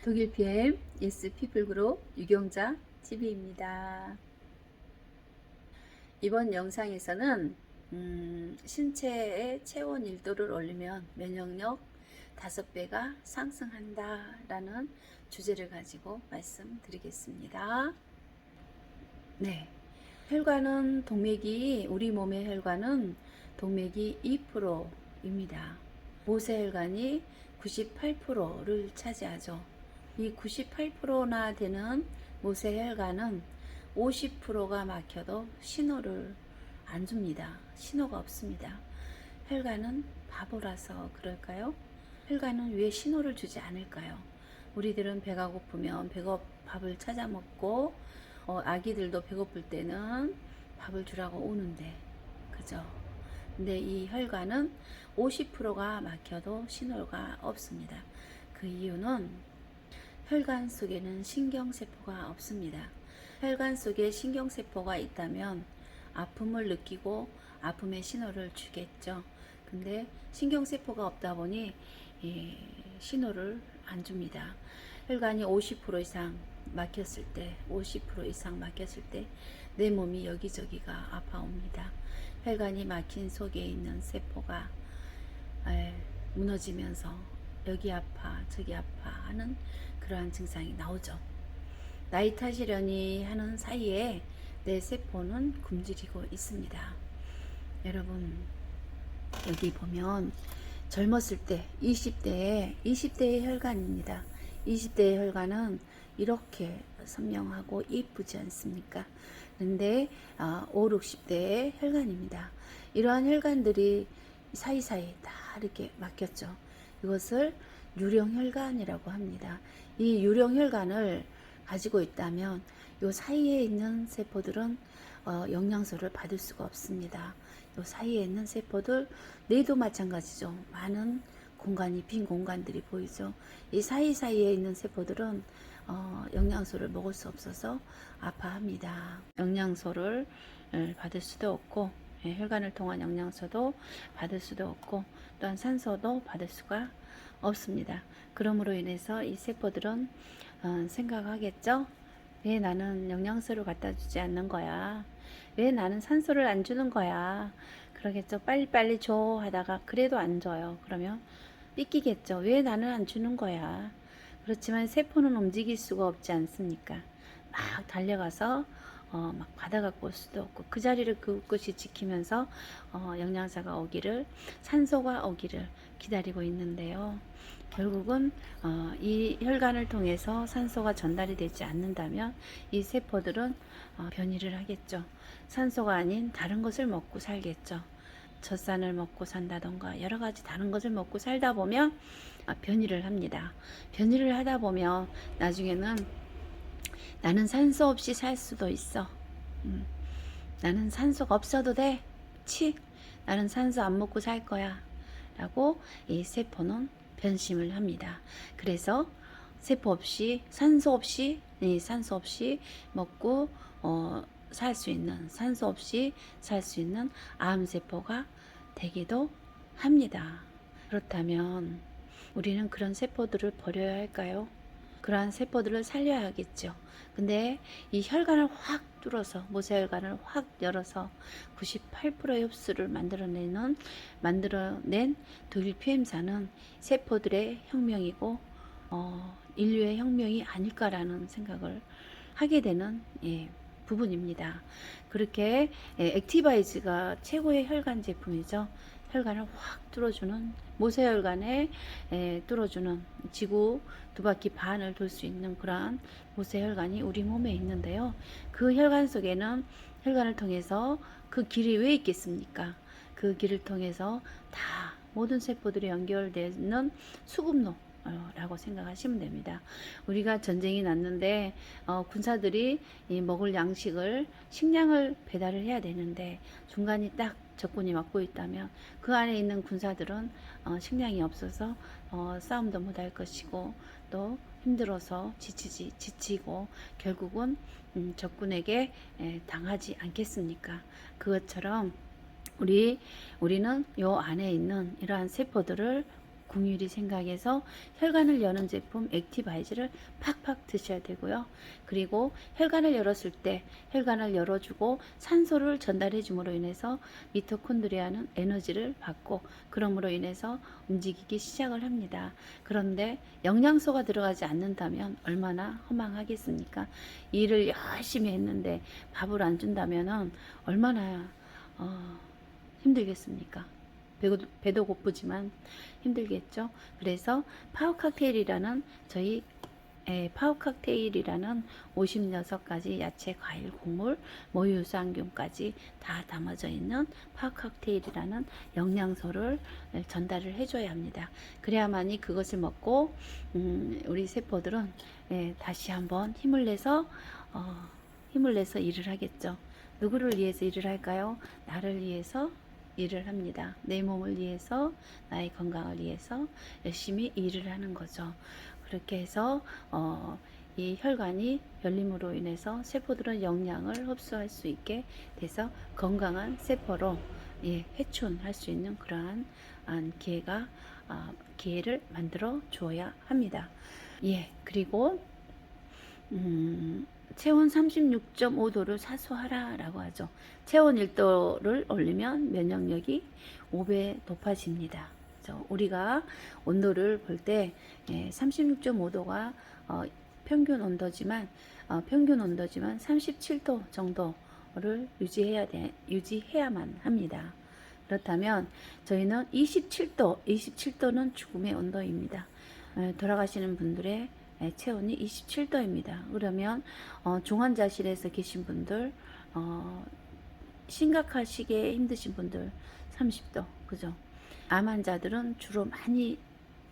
독일 PM 예스 피플 그룹 유경자 TV입니다. 이번 영상에서는 신체의 체온 1도를 올리면 면역력 5배가 상승한다 라는 주제를 가지고 말씀드리겠습니다. 네, 혈관은 우리 몸의 혈관은 동맥이 2%입니다. 모세혈관이 98%를 차지하죠. 이 98%나 되는 모세혈관은 50%가 막혀도 신호를 안 줍니다. 신호가 없습니다. 혈관은 바보라서 그럴까요? 혈관은 왜 신호를 주지 않을까요? 우리들은 배가 고프면 밥을 찾아 먹고 아기들도 배고플 때는 밥을 주라고 오는데, 그죠? 근데 이 혈관은 50%가 막혀도 신호가 없습니다. 그 이유는 혈관 속에는 신경세포가 없습니다. 혈관 속에 신경세포가 있다면 아픔을 느끼고 아픔의 신호를 주겠죠. 근데 신경세포가 없다 보니 신호를 안 줍니다. 혈관이 50% 이상 막혔을 때, 50% 이상 막혔을 때 내 몸이 여기저기가 아파옵니다. 혈관이 막힌 속에 있는 세포가 무너지면서 여기 아파 저기 아파 하는 그러한 증상이 나오죠. 나이 탓이려니 하는 사이에 내 세포는 굶주리고 있습니다. 여러분, 여기 보면 젊었을 때 20대의 혈관입니다. 20대의 혈관은 이렇게 선명하고 이쁘지 않습니까? 그런데 5, 60대의 혈관입니다. 이러한 혈관들이 사이사이 다 이렇게 막혔죠. 이것을 유령혈관이라고 합니다. 이 유령혈관을 가지고 있다면 이 사이에 있는 세포들은 영양소를 받을 수가 없습니다. 이 사이에 있는 세포들, 뇌도 마찬가지죠. 많은 빈 공간들이 보이죠. 이 사이사이에 있는 세포들은 영양소를 먹을 수 없어서 아파합니다. 영양소를 받을 수도 없고, 혈관을 통한 영양소도 받을 수도 없고, 또한 산소도 받을 수가 없습니다. 그러므로 인해서 이 세포들은 생각하겠죠. 왜 나는 영양소를 갖다 주지 않는 거야? 왜 나는 산소를 안 주는 거야? 그러겠죠. 빨리빨리 줘 하다가 그래도 안 줘요. 그러면 삐끼겠죠. 왜 나는 안 주는 거야? 그렇지만 세포는 움직일 수가 없지 않습니까? 막 달려가서 막 받아갖고 올 수도 없고, 그 자리를 그것이 지키면서 영양소가 오기를, 산소가 오기를 기다리고 있는데요. 결국은 이 혈관을 통해서 산소가 전달이 되지 않는다면 이 세포들은 변이를 하겠죠. 산소가 아닌 다른 것을 먹고 살겠죠. 젖산을 먹고 산다던가 여러 가지 다른 것을 먹고 살다 보면 변이를 합니다. 변이를 하다 보면 나중에는 나는 산소 없이 살 수도 있어. 나는 산소가 없어도 돼. 나는 산소 안 먹고 살 거야. 라고 이 세포는 변심을 합니다. 그래서 산소 없이 먹고 살 수 있는, 산소 없이 살 수 있는 암세포가 되기도 합니다. 그렇다면 우리는 그런 세포들을 버려야 할까요? 그러한 세포들을 살려야 하겠죠. 근데 이 혈관을 확 뚫어서, 모세혈관을 확 열어서 98%의 흡수를 만들어낸 독일 PM사는 세포들의 혁명이고 인류의 혁명이 아닐까라는 생각을 하게 되는 부분입니다. 그렇게 액티바이즈가 최고의 혈관 제품이죠. 혈관을 확 뚫어주는, 모세혈관에 뚫어주는, 지구 2바퀴 반을 돌 수 있는 그러한 모세혈관이 우리 몸에 있는데요. 그 혈관 속에는, 혈관을 통해서 그 길이 왜 있겠습니까? 그 길을 통해서 다 모든 세포들이 연결되는 수급로 라고 생각하시면 됩니다. 우리가 전쟁이 났는데 군사들이 먹을 식량을 배달을 해야 되는데 중간이 딱 적군이 막고 있다면 그 안에 있는 군사들은 식량이 없어서 싸움도 못할 것이고, 또 힘들어서 지치고 결국은 적군에게 당하지 않겠습니까? 그것처럼 우리는 요 안에 있는 이러한 세포들을 궁유리 생각해서 혈관을 여는 제품 액티바이즈를 팍팍 드셔야 되고요. 그리고 혈관을 열었을 때 혈관을 열어주고 산소를 전달해 줌으로 인해서 미토콘드리아는 에너지를 받고 그럼으로 인해서 움직이기 시작을 합니다. 그런데 영양소가 들어가지 않는다면 얼마나 허망하겠습니까? 일을 열심히 했는데 밥을 안 준다면 얼마나 힘들겠습니까? 배도 고프지만 힘들겠죠. 그래서 파워 칵테일이라는 56가지 야채, 과일, 곡물, 모유 유산균까지 다 담아져 있는 파워 칵테일이라는 영양소를 전달을 해줘야 합니다. 그래야만이 그것을 먹고 우리 세포들은 다시 한번 힘을 내서 일을 하겠죠. 누구를 위해서 일을 할까요? 나를 위해서 일을 합니다. 내 몸을 위해서, 나의 건강을 위해서 열심히 일을 하는 거죠. 그렇게 해서 이 혈관이 열림으로 인해서 세포들은 영양을 흡수할 수 있게 돼서 건강한 세포로 회춘할 수 있는 그러한 기회를 만들어 주어야 합니다. 그리고 체온 36.5도를 사수하라 라고 하죠. 체온 1도를 올리면 면역력이 5배 높아집니다. 우리가 온도를 볼 때 36.5도가 평균 온도지만 37도 정도를 유지해야만 합니다. 그렇다면 저희는 27도는 죽음의 온도입니다. 돌아가시는 분들의 체온이 27도입니다. 그러면 중환자실에서 계신 분들, 심각하시게 힘드신 분들 30도, 그죠? 암 환자들은 주로 많이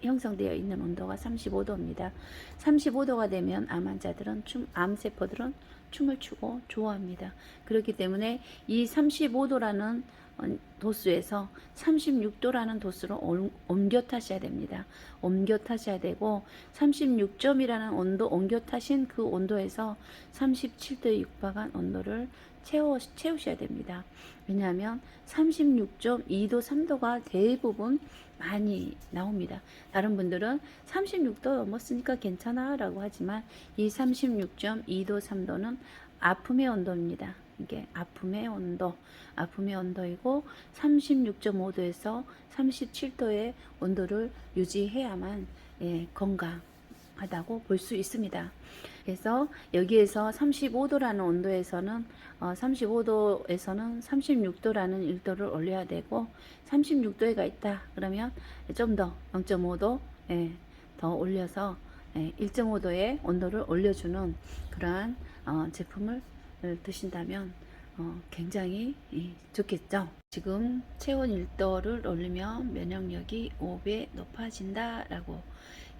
형성되어 있는 온도가 35도입니다. 35도가 되면 암 환자들은 암세포들은 춤을 추고 좋아합니다. 그렇기 때문에 이 35도라는 도수에서 36도라는 도수로 옮겨 타셔야 됩니다. 옮겨 타셔야 되고 36점이라는 온도 옮겨 타신 그 온도에서 37도에 육박한 온도를 채우셔야 됩니다. 왜냐하면 36.2도, 3도가 대부분 많이 나옵니다. 다른 분들은 36도 넘었으니까 괜찮아 라고 하지만 이 36.2도, 3도는 아픔의 온도입니다. 이게 아픔의 온도이고 36.5도에서 37도의 온도를 유지해야만 건강하다고 볼 수 있습니다. 그래서 여기에서 35도라는 온도에서는 35도에서는 36도라는 1도를 올려야 되고 36도에 가 있다 그러면 좀 더 0.5도 더 올려서 1.5도의 온도를 올려주는 그러한 제품을 드신다면 굉장히 좋겠죠. 지금 체온 1도를 올리면 면역력이 5배 높아진다 라고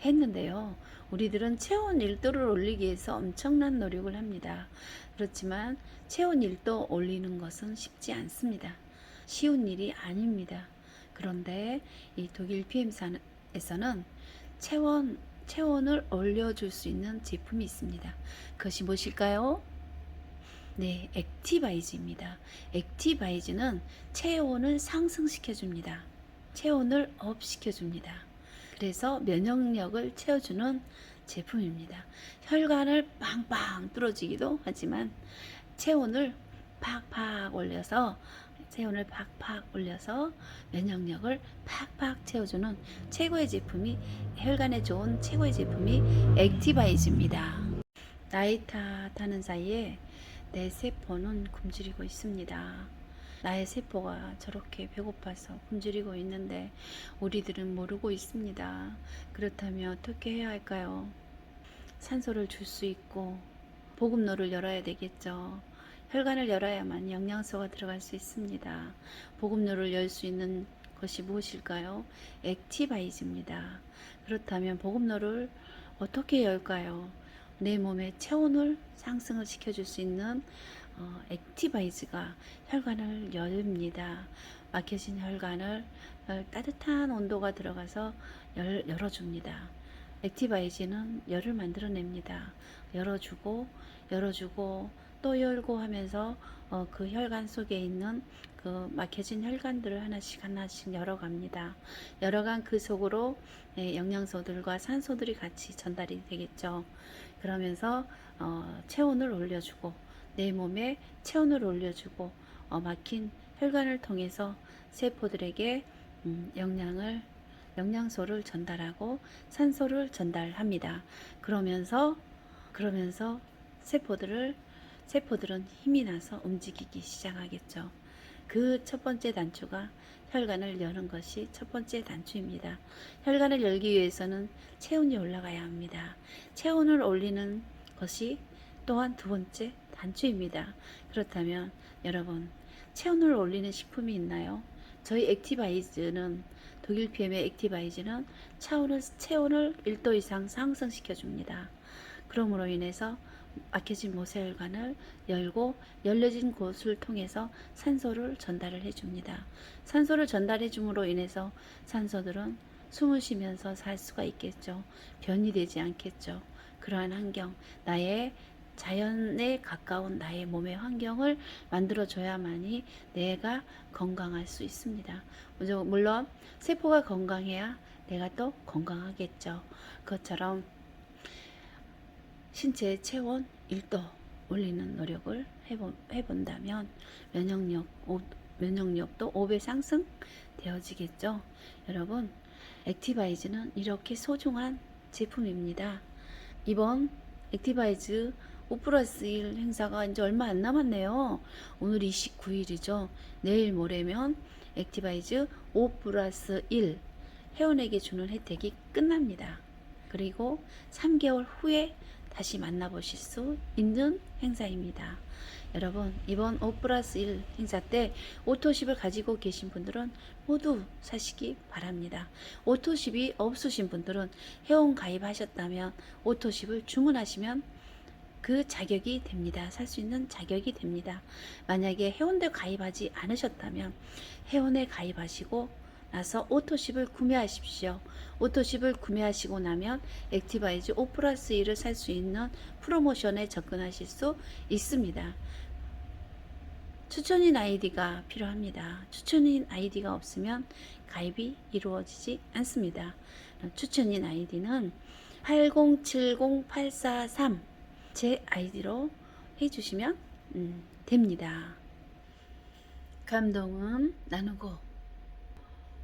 했는데요. 우리들은 체온 1도를 올리기 위해서 엄청난 노력을 합니다. 그렇지만 체온 1도 올리는 것은 쉽지 않습니다. 쉬운 일이 아닙니다. 그런데 이 독일 PM에서는 체온을 올려줄 수 있는 제품이 있습니다. 그것이 무엇일까요? 네, 액티바이즈입니다. 액티바이즈는 체온을 상승시켜줍니다. 체온을 업시켜줍니다. 그래서 면역력을 채워주는 제품입니다. 혈관을 빵빵 뚫어지기도 하지만 체온을 팍팍 올려서 면역력을 팍팍 채워주는 혈관에 좋은 최고의 제품이 액티바이즈입니다. 나이 탓하는 사이에 내 세포는 굶주리고 있습니다. 나의 세포가 저렇게 배고파서 굶주리고 있는데 우리들은 모르고 있습니다. 그렇다면 어떻게 해야 할까요? 산소를 줄 수 있고 보급로를 열어야 되겠죠. 혈관을 열어야만 영양소가 들어갈 수 있습니다. 보급로를 열 수 있는 것이 무엇일까요? 액티바이즈입니다. 그렇다면 보급로를 어떻게 열까요? 내 몸의 체온을 상승을 시켜줄 수 있는 액티바이즈가 혈관을 열립니다. 막혀진 혈관을 따뜻한 온도가 들어가서 열어줍니다. 액티바이즈는 열을 만들어냅니다. 열어주고 또 열고 하면서 그 혈관 속에 있는 그 막혀진 혈관들을 하나씩 하나씩 열어갑니다. 열어간 그 속으로 영양소들과 산소들이 같이 전달이 되겠죠. 그러면서 체온을 올려주고 내 몸에 체온을 올려주고 막힌 혈관을 통해서 세포들에게 영양소를 전달하고 산소를 전달합니다. 그러면서 세포들은 힘이 나서 움직이기 시작하겠죠. 그 첫 번째 단추가 혈관을 여는 것이 첫 번째 단추입니다. 혈관을 열기 위해서는 체온이 올라가야 합니다. 체온을 올리는 것이 또한 두 번째 단추입니다. 그렇다면 여러분, 체온을 올리는 식품이 있나요? 저희 액티바이즈는 독일 PM의 액티바이즈는 체온을 1도 이상 상승시켜 줍니다. 그러므로 인해서 막혀진 모세혈관을 열고 열려진 곳을 통해서 산소를 전달을 해줍니다. 산소를 전달해 줌으로 인해서 산소들은 숨을 쉬면서 살 수가 있겠죠. 변이 되지 않겠죠. 그러한 환경, 나의 자연에 가까운 나의 몸의 환경을 만들어줘야만이 내가 건강할 수 있습니다. 물론 세포가 건강해야 내가 또 건강하겠죠. 그것처럼 신체의 체온 1도 올리는 노력을 해본다면 면역력도 5배 상승되어지겠죠. 여러분, 액티바이즈는 이렇게 소중한 제품입니다. 이번 액티바이즈 5+1 행사가 이제 얼마 안 남았네요. 오늘 29일이죠. 내일 모레면 액티바이즈 5+1 회원에게 주는 혜택이 끝납니다. 그리고 3개월 후에 다시 만나보실 수 있는 행사입니다. 여러분, 이번 5+1 행사 때 오토십을 가지고 계신 분들은 모두 사시기 바랍니다. 오토십이 없으신 분들은 회원 가입하셨다면 오토십을 주문하시면 그 자격이 됩니다. 살 수 있는 자격이 됩니다. 만약에 회원대 가입하지 않으셨다면 회원에 가입하시고 나서 오토십을 구매하십시오. 오토십을 구매하시고 나면 액티바이즈 5+1을 살 수 있는 프로모션에 접근하실 수 있습니다. 추천인 아이디가 필요합니다. 추천인 아이디가 없으면 가입이 이루어지지 않습니다. 추천인 아이디는 8070843 제 아이디로 해주시면 됩니다. 감동은 나누고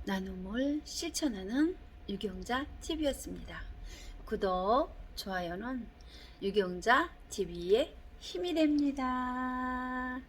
나눔을 실천하는 유경자 TV였습니다. 구독, 좋아요는 유경자 TV의 힘이 됩니다.